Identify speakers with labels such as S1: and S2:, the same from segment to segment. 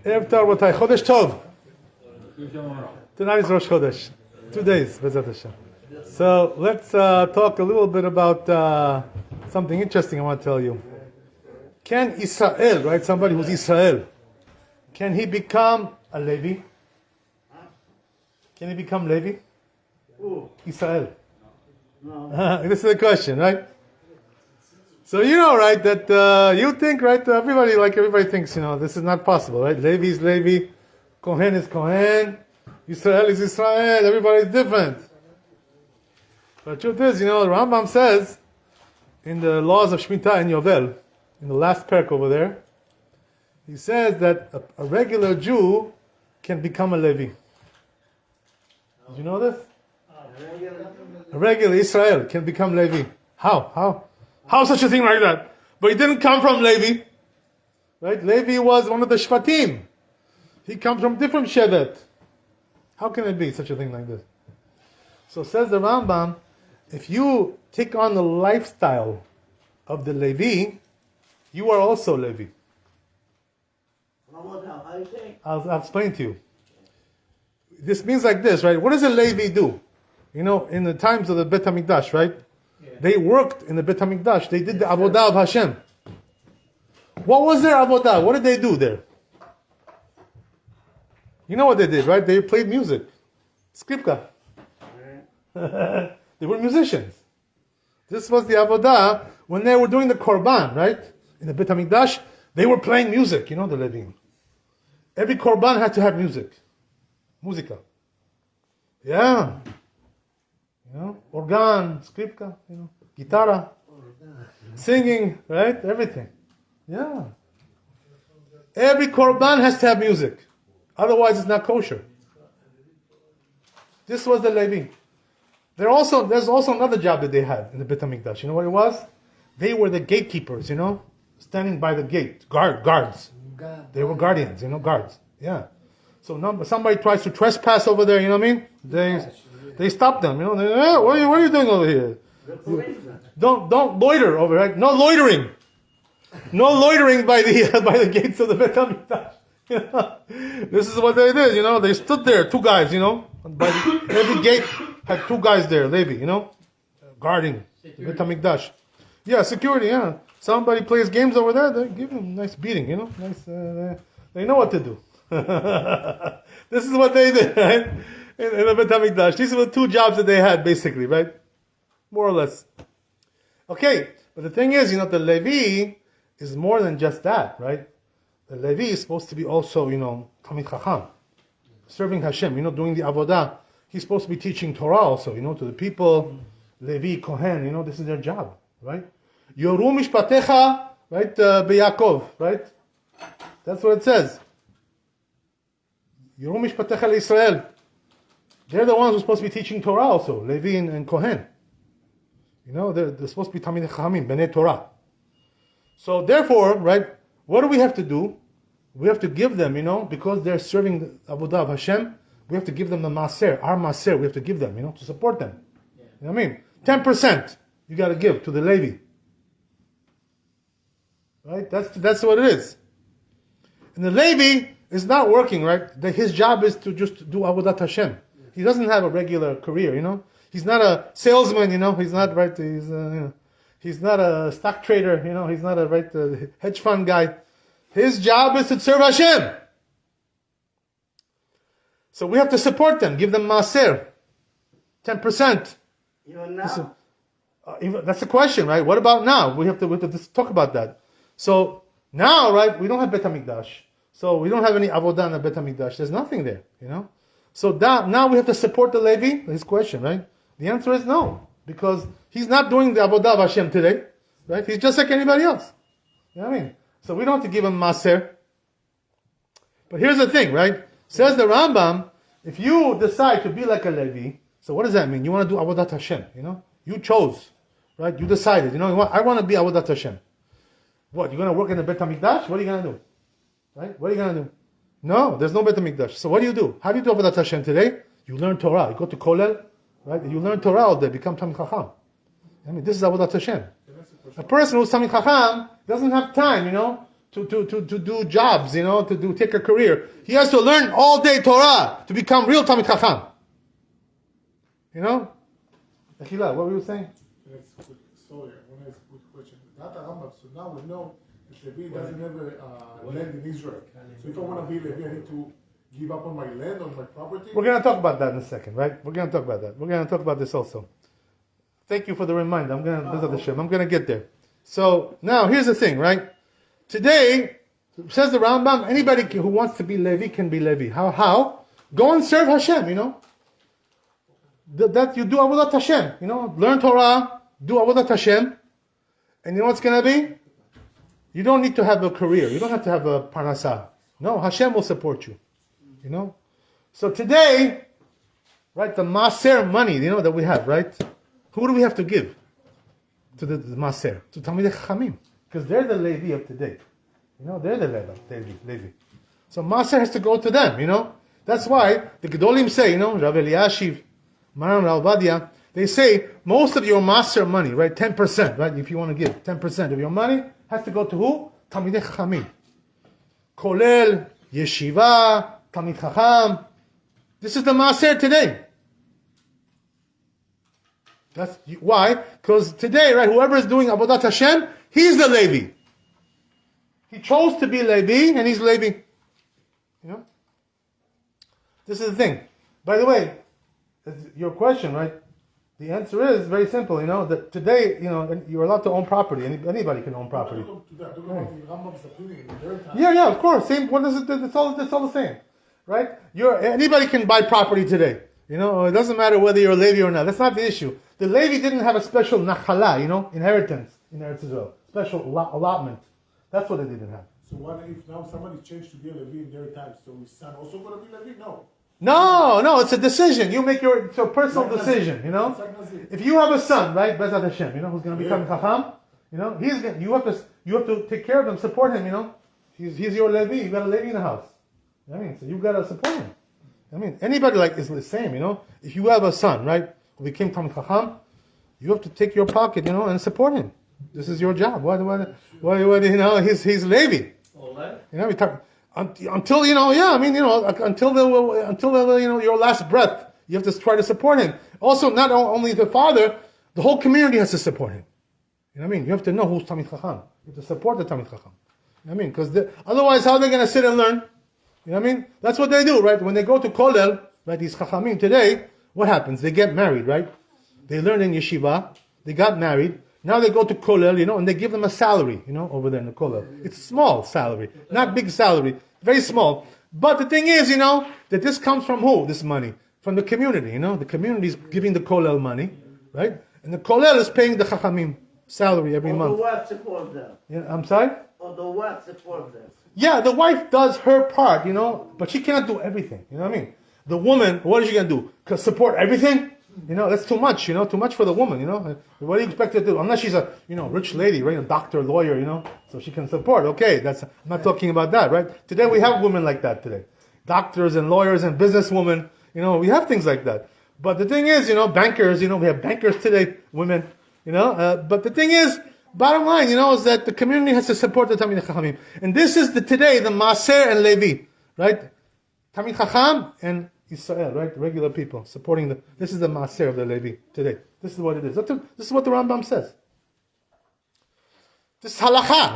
S1: Erev Tov, Rabbi. Chodesh Tov. Tonight is Rosh Chodesh. 2 days, B'ezrat Hashem. So let's talk a little bit about something interesting I want to tell you. Can Israel, right, somebody who's Israel, can he become a Levi? Can he become Levi? Israel. No. This is the question, right? So you know, right, that you think, right, everybody thinks, this is not possible, right? Levi is Levi, Kohen is Kohen, Israel is Israel, everybody's different. But the truth is, the Rambam says, in the laws of Shemitah and Yovel, in the last parak over there, he says that a regular Jew can become a Levi. Did you know this? A regular Israel can become Levi. How? How such a thing like that? But he didn't come from Levi. Right? Levi was one of the Shvatim. He comes from different Shevet. How can it be such a thing like this? So says the Rambam, if you take on the lifestyle of the Levi, you are also Levi. I'll explain to you. This means like this, right? What does a Levi do? In the times of the Bet HaMikdash, right? Yeah. They worked in the Bet HaMikdash. They did the Avodah of Hashem. What was their Avodah? What did they do there? You know what they did, right? They played music. Skripka. They were musicians. This was the Avodah when they were doing the Korban, right? In the Bet HaMikdash, they were playing music, the Levim. Every Korban had to have music. Musica. Yeah. Organ, skripka, guitarra, singing, right? Everything. Yeah. Every korban has to have music. Otherwise it's not kosher. This was the Levi. There's also another job that they had in the Bet HaMikdash. You know what it was? They were the gatekeepers, standing by the gate. Guards. They were guardians, guards. Yeah. So somebody tries to trespass over there, you know what I mean? They stop them, what are you doing over here? Don't loiter over, right? No loitering. No loitering by the gates of the Bet HaMikdash. This is what they did, They stood there, two guys, every gate had two guys there, Levi, guarding the Bet HaMikdash. Yeah, security, yeah. Somebody plays games over there, they give him a nice beating, Nice. They know what to do. This is what they did, right? In the Bet HaMikdash. These were the two jobs that they had, basically, right? More or less. Okay, but the thing is, the Levi is more than just that, right? The Levi is supposed to be also, Talmid Chacham, serving Hashem, doing the Avodah. He's supposed to be teaching Torah also, to the people. Levi, Kohen, this is their job, right? Yoru mishpatecha, right? BeYaakov, right? That's what it says. Yoru mishpatecha leIsrael. They're the ones who are supposed to be teaching Torah also, Levi and Kohen. They're supposed to be Talmidei Chachamim, Bnei Torah. So therefore, right, what do we have to do? We have to give them, because they're serving the Avodah of Hashem, we have to give them the Maser, our Maser, we have to give them, to support them. Yeah. You know what I mean? 10% you got to give to the Levi. Right? That's what it is. And the Levi is not working, right? His job is to just do Avodat Hashem. He doesn't have a regular career, He's not a salesman, He's not, right, he's not a stock trader, He's not a hedge fund guy. His job is to serve Hashem. So we have to support them, give them Maser. 10%.
S2: Even now?
S1: That's the question, right? What about now? We have to talk about that. So now, right, we don't have Bet HaMikdash. So we don't have any Avodah in the Bet HaMikdash. There's nothing there, So now we have to support the Levi? His question, right? The answer is no. Because he's not doing the Avodah of Hashem today. Right? He's just like anybody else. You know what I mean? So we don't have to give him Maser. But here's the thing, right? Says the Rambam, if you decide to be like a Levi, so what does that mean? You want to do Avodat Hashem, You chose, right? You decided, I want to be Avodat Hashem. What, you're going to work in the Bet HaMikdash? What are you going to do? Right? What are you going to do? No, there's no Bet HaMikdash. So what do? How do you do Avodat Hashem today? You learn Torah. You go to Kolel, right? You learn Torah all day, become Talmid Chacham. This is Avodat Hashem. A person who's Talmid Chacham doesn't have time, to do jobs, to take a career. He has to learn all day Torah to become real Talmid Chacham. Achila, what were you saying?
S2: Sorry, I want to ask a quick question. That Rambam, so now we know that Levi doesn't have a land in Israel. So if I want to be Levi, I need to give up on my land, on my property?
S1: We're going to talk about that in a second, right? We're going to talk about that. We're going to talk about this also. Thank you for the reminder. I'm going to get there. So now here's the thing, right? Today, says the Rambam, anybody who wants to be Levi can be Levi. How? Go and serve Hashem, That you do Avodat Hashem, learn Torah, do Avodat Hashem, and you know what's going to be? You don't need to have a career. You don't have to have a parnasah. No, Hashem will support you. So today, right, the Maser money, that we have, right? Who do we have to give? To the Maser, to Talmidei Chachamim. Because they're the Levi of today. They're the Levi. So Maser has to go to them, That's why the Gedolim say, Rav Eliashiv, Maran Ravadia, they say most of your Maser money, right, 10%, right, if you want to give 10% of your money, has to go to who? Talmidei Chachamim. Kolel, Yeshiva, Talmid Chacham. This is the Maser today. That's why, because today, right, whoever is doing Avodat Hashem, he's the Levi. He chose to be Levi, and he's Levi. This is the thing. By the way, your question, right? The answer is very simple. That today, you're allowed to own property. Anybody can own property. Yeah, of course. Same. What is it? It's all the same, right? Anybody can buy property today. It doesn't matter whether you're a Levi or not. That's not the issue. The Levi didn't have a special nachala, inheritance in Eretz Israel, special allotment. That's what they didn't have.
S2: So what if now somebody changed to be a Levi in their time? So his son also going to be Levi?
S1: No, it's a decision. You make it's a personal decision, If you have a son, right, Bezat Hashem, who's going to become Chacham, you have to take care of him, support him, He's your Levi. You got a Levi in the house. So you got to support him. Anybody is the same, If you have a son, right, who became Talmid Chacham, you have to take your pocket, and support him. This is your job. What he's Levi. We talk until until your last breath. You have to try to support him. Also, not only the father, the whole community has to support him. You have to know who's Talmid Chacham. You have to support the Talmid Chacham. Because otherwise, how are they going to sit and learn? That's what they do, right? When they go to Kollel, right? These Chachamim today, what happens? They get married, right? They learn in yeshiva. They got married. Now they go to Kollel, and they give them a salary, over there in the Kollel. It's a small salary, not big salary, very small. But the thing is, that this comes from who? This money from the community. The community is giving the Kollel money, right? And the Kollel is paying the Chachamim salary every month.
S3: The wife support them.
S1: Yeah, I'm sorry.
S3: Or the wife support them.
S1: Yeah, the wife does her part, but she cannot do everything. You know what I mean? The woman, what is she gonna do? Support everything? That's too much. Too much for the woman. What do you expect her to do? Unless she's a rich lady, right? A doctor, lawyer, so she can support. Okay, I'm not talking about that, right? Today we have women like that today, doctors and lawyers and businesswomen. We have things like that. But the thing is, bankers. We have bankers today, women. But the thing is, bottom line, is that the community has to support the Talmidei Chachamim, and this is the Maser and Levi, right? Talmid Chacham and Israel, right? Regular people supporting this is the Maser of the Levi today. This is what it is. This is what the Rambam says. This is halacha,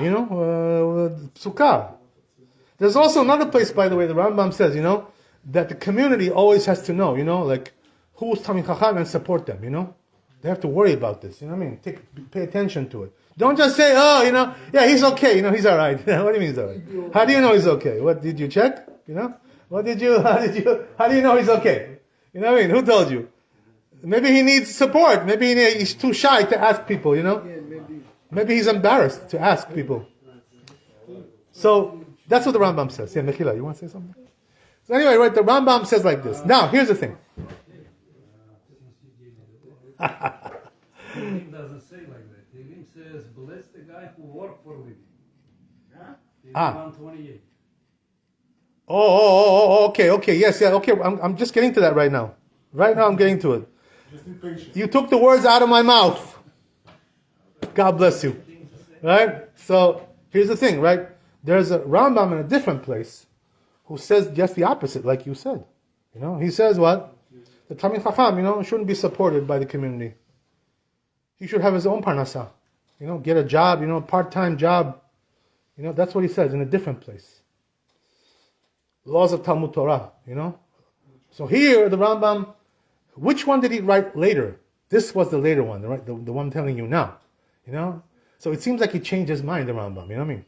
S1: psukah. There's also another place, by the way, the Rambam says, that the community always has to know, who's Talmid Chacham and support them, They have to worry about this, pay attention to it. Don't just say, yeah, he's okay, he's all right. What do you mean he's all right? How do you know he's okay? What, did you check? How do you know he's okay? Who told you? Maybe he needs support. Maybe he's too shy to ask people,
S3: Yeah,
S1: Maybe he's embarrassed to ask people. So, that's what the Rambam says. Yeah, Mechila, you want to say something? So anyway, right, the Rambam says like this. Now, here's the thing.
S4: Tehillim doesn't say like that. Tehillim says, bless the guy who worked for Levi. Tehillim 128.
S1: Okay, yes, okay. I'm just getting to that right now. Right now, I'm getting to it.
S2: Just be patient.
S1: You took the words out of my mouth. God bless you. Right? So, here's the thing, right? There's a Rambam in a different place who says just the opposite, like you said. He says what? The Talmid Chacham, shouldn't be supported by the community. He should have his own parnasa. Get a job, part-time job. That's what he says in a different place. Laws of Talmud Torah, So here, the Rambam, which one did he write later? This was the later one, right? The one I'm telling you now. So it seems like he changed his mind, the Rambam, you know what I mean?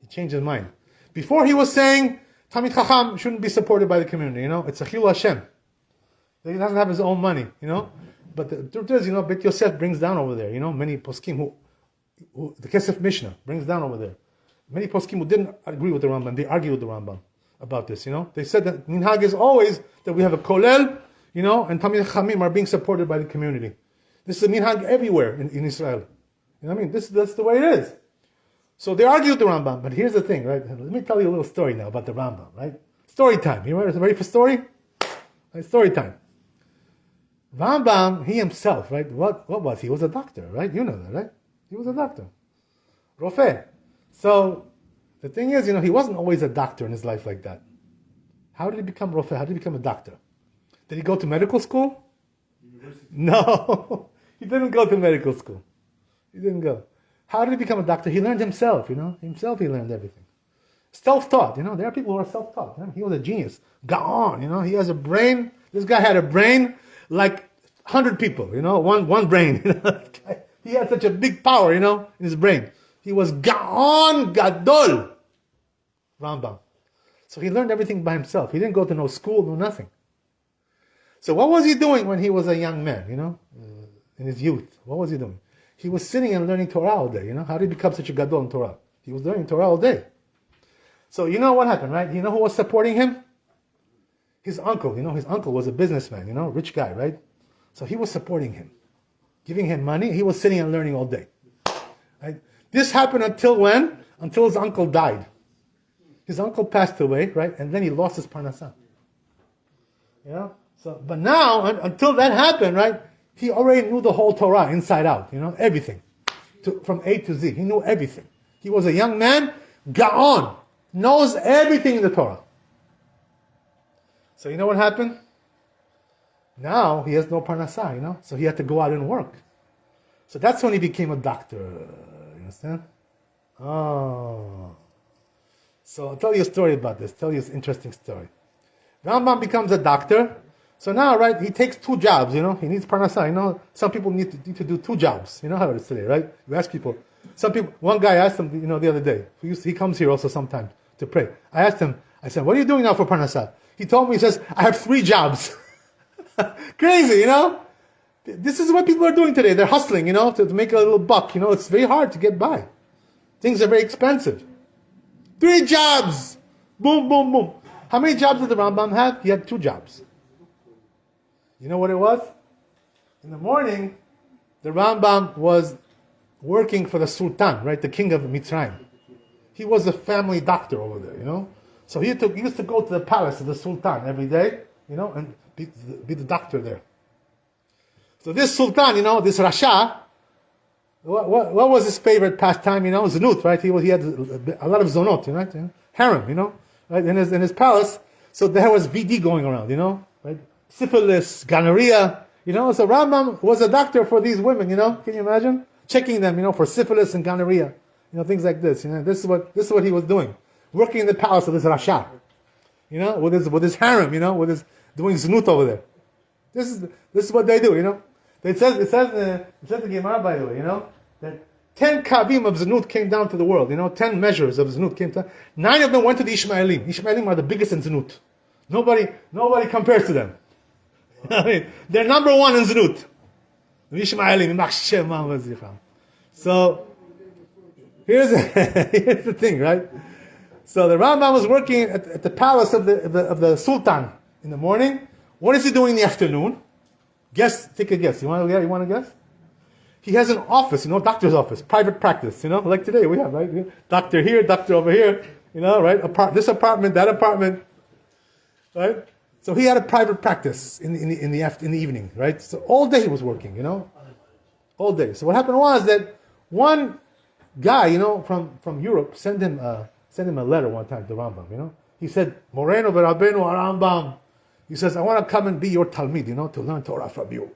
S1: He changed his mind. Before he was saying, Talmid Chacham shouldn't be supported by the community, it's a Chilul Hashem. He doesn't have his own money, But the truth is, Bet Yosef brings down over there, many poskim who the Kesef Mishnah brings down over there. Many poskim who didn't agree with the Rambam, they argue with the Rambam about this, They said that minhag is always that we have a kolel, and Talmid Chachamim are being supported by the community. This is a minhag everywhere in Israel. That's the way it is. So they argue with the Rambam, but here's the thing, right? Let me tell you a little story now about the Rambam, right? Story time. You ready for story? Right, story time. Rambam, he himself, right? What was he? He was a doctor, right? You know that, right? He was a doctor. Rofeh. So the thing is, he wasn't always a doctor in his life like that. How did he become Rofeh? How did he become a doctor? Did he go to medical school? University. No. He didn't go to medical school. He didn't go. How did he become a doctor? He learned himself, Himself he learned everything. Self-taught, there are people who are self-taught. He was a genius. Gaon, he has a brain. This guy had a brain like 100 people, one brain. He had such a big power, in his brain. He was Gaon Gadol. Rambam. So he learned everything by himself. He didn't go to no school, no nothing. So what was he doing when he was a young man, in his youth? What was he doing? He was sitting and learning Torah all day, How did he become such a Gadol in Torah? He was learning Torah all day. So what happened, right? Who was supporting him? His uncle, his uncle was a businessman, rich guy, right? So he was supporting him, giving him money. He was sitting and learning all day. Right? This happened until when? Until his uncle died. His uncle passed away, right? And then he lost his parnasah. So, but now, until that happened, right? He already knew the whole Torah inside out, everything. From A to Z. He knew everything. He was a young man, Gaon, knows everything in the Torah. So what happened? Now he has no parnasah, so he had to go out and work. So that's when he became a doctor. You understand? Oh. So I'll tell you a story about this. Tell you an interesting story. Rambam becomes a doctor. So now, right, he takes 2 jobs, He needs parnasah, Some people need to do 2 jobs. You know how it is today, right? You ask people. Some people, one guy asked him, the other day. He comes here also sometimes to pray. I asked him, I said, what are you doing now for parnasah? He told me, he says, I have 3 jobs. Crazy, This is what people are doing today. They're hustling, to make a little buck. It's very hard to get by. Things are very expensive. 3 jobs. Boom, boom, boom. How many jobs did the Rambam have? He had 2 jobs. You know what it was? In the morning, the Rambam was working for the Sultan, right? The king of Mitzrayim. He was a family doctor over there, So he used to go to the palace of the Sultan every day, and be the doctor there. So this Sultan, this Rasha, what was his favorite pastime? Znut, right? He had a lot of zonot, right? Harem, right? In his palace. So there was VD going around, right? Syphilis, gonorrhea, So Rambam was a doctor for these women, Can you imagine? Checking them, for syphilis and gonorrhea, things like this. This is what he was doing, working in the palace of this Rasha, with his harem, with his doing znut over there. This is what they do, It says the Gemara, by the way, that 10 kavim of znut came down to the world. 10 measures of znut came down. 9 of them went to the Ishmaelim. Ishmaelim are the biggest in znut. Nobody compares to them. They're number 1 in znut. So here's the thing, right? So the Rambam was working at the palace of the Sultan in the morning. What is he doing in the afternoon? Take a guess. You want to guess? He has an office, doctor's office, private practice, like today we have, right? Doctor here, doctor over here, right? This apartment, that apartment, right? So he had a private practice in the evening, right? So all day he was working, all day. So what happened was that one guy, from Europe, sent him a letter one time to Rambam. He said, Moreno v'Rabbeinu Rambam. He says, I want to come and be your Talmid, to learn Torah from you.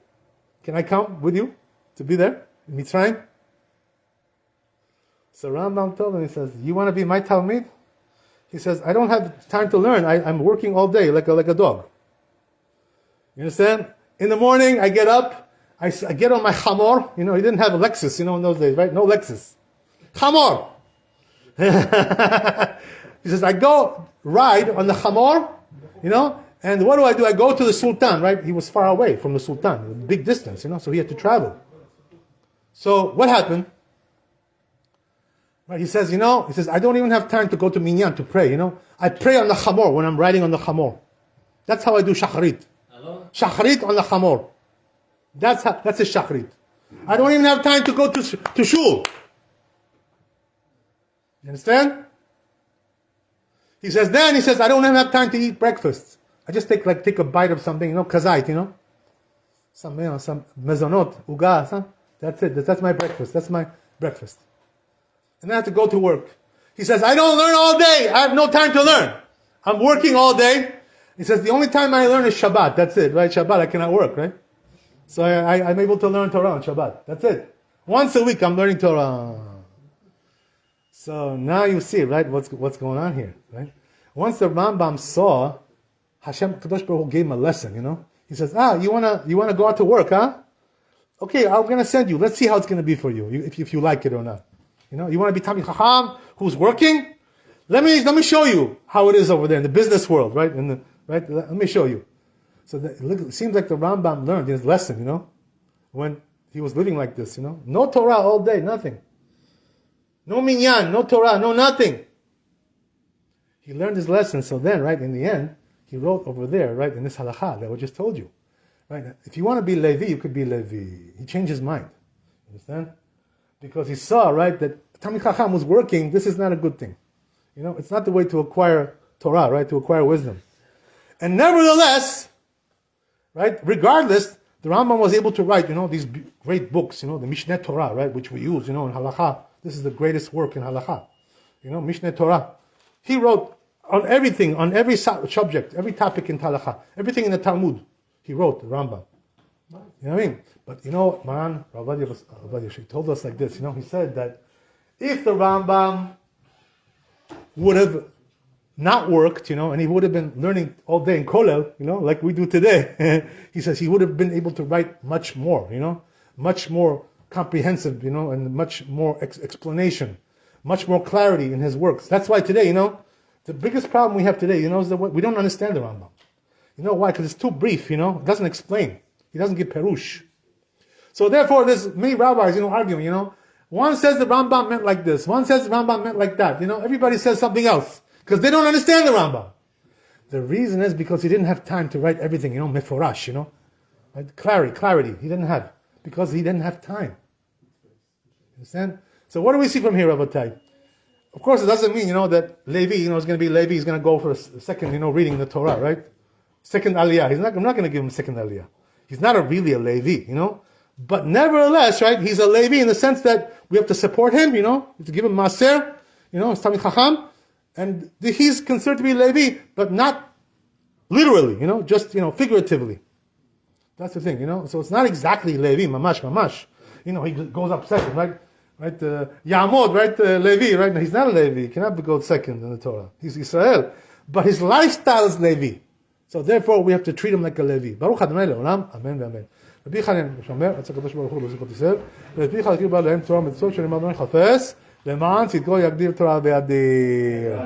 S1: Can I come with you to be there in Mitzrayim? So Rambam told him, he says, you want to be my Talmid? He says, I don't have time to learn. I'm working all day like a dog. You understand? In the morning, I get up, I get on my chamor. He didn't have a Lexus, in those days, right? No Lexus. Chamor. He says, I go ride on the chamor, and what do? I go to the Sultan, right? He was far away from the Sultan, a big distance, so he had to travel. So what happened? Right, he says, I don't even have time to go to Minyan to pray, I pray on the chamor when I'm riding on the chamor. That's how I do shacharit.
S4: Hello?
S1: Shacharit on the chamor. That's a shacharit. I don't even have time to go to shul. You understand? He says, I don't even have time to eat breakfast. I just take a bite of something, kazait, some mezonot, ugas, huh? That's it. That's my breakfast. That's my breakfast. And I have to go to work. He says, I don't learn all day. I have no time to learn. I'm working all day. He says, the only time I learn is Shabbat. That's it, right? Shabbat, I cannot work, right? So I'm able to learn Torah on Shabbat. That's it. Once a week, I'm learning Torah. So now you see, right, what's going on here, right? Once the Rambam saw, Hashem Kadosh Baruch Hu gave him a lesson, He says, you wanna go out to work, huh? Okay, I'm gonna send you. Let's see how it's gonna be for you, if you like it or not. You want to be Talmid Chacham who's working? Let me show you how it is over there in the business world, right? Right? Let me show you. So it seems like the Rambam learned his lesson, when he was living like this, No Torah all day, nothing. No minyan, no Torah, no nothing. He learned his lesson. So then, right, in the end, he wrote over there, right, in this halakha that I just told you. Right? If you want to be Levi, you could be Levi. He changed his mind. Understand? Because he saw, right, that Talmid Chacham was working. This is not a good thing. It's not the way to acquire Torah, right, to acquire wisdom. And nevertheless, right, regardless, the Rambam was able to write, these great books, the Mishneh Torah, right, which we use, in halakha. This is the greatest work in halakha. Mishneh Torah. He wrote on everything, on every subject, every topic in halakha, everything in the Talmud. He wrote, the Rambam. You know what I mean? But Maran Rabbi told us like this. He said that if the Rambam would have not worked, and he would have been learning all day in Kollel, like we do today, he says he would have been able to write much more, much more comprehensive, and much more explanation, much more clarity in his works. That's why today, the biggest problem we have today, is that we don't understand the Rambam. You know why? Because it's too brief, it doesn't explain. He doesn't give perush. So therefore, there's many rabbis, arguing, One says the Rambam meant like this. One says the Rambam meant like that. Everybody says something else. Because they don't understand the Rambam. The reason is because he didn't have time to write everything, meforash, right? Clarity. He didn't have. Because he didn't have time. Understand? So what do we see from here, Rabbi? Of course, it doesn't mean, that Levi, is going to be Levi. He's going to go for a second, reading the Torah, right? Second aliyah. I'm not going to give him second aliyah. He's not really a Levi, But nevertheless, right, he's a Levi in the sense that we have to support him, to give him maser, it's Talmid Chacham, and he's considered to be Levi, but not literally, just, figuratively. That's the thing, So it's not exactly Levi, mamash. He goes up second, right? Right, Yamod, right, Levi, right? No, he's not a Levi. He cannot go second in the Torah. He's Israel. But his lifestyle is Levi. So therefore, we have to treat him like a Levi. Baruch Adonai Le'olam, Amen ve'Amen. רבי חנין שומר, עצה הקדוש ברוך הוא להוסיף ישראל, ולפיך להכיר בה להם תורה ומצוות שנאמר אדוני חפש, למען צדקו יגדיר תורה וידיר.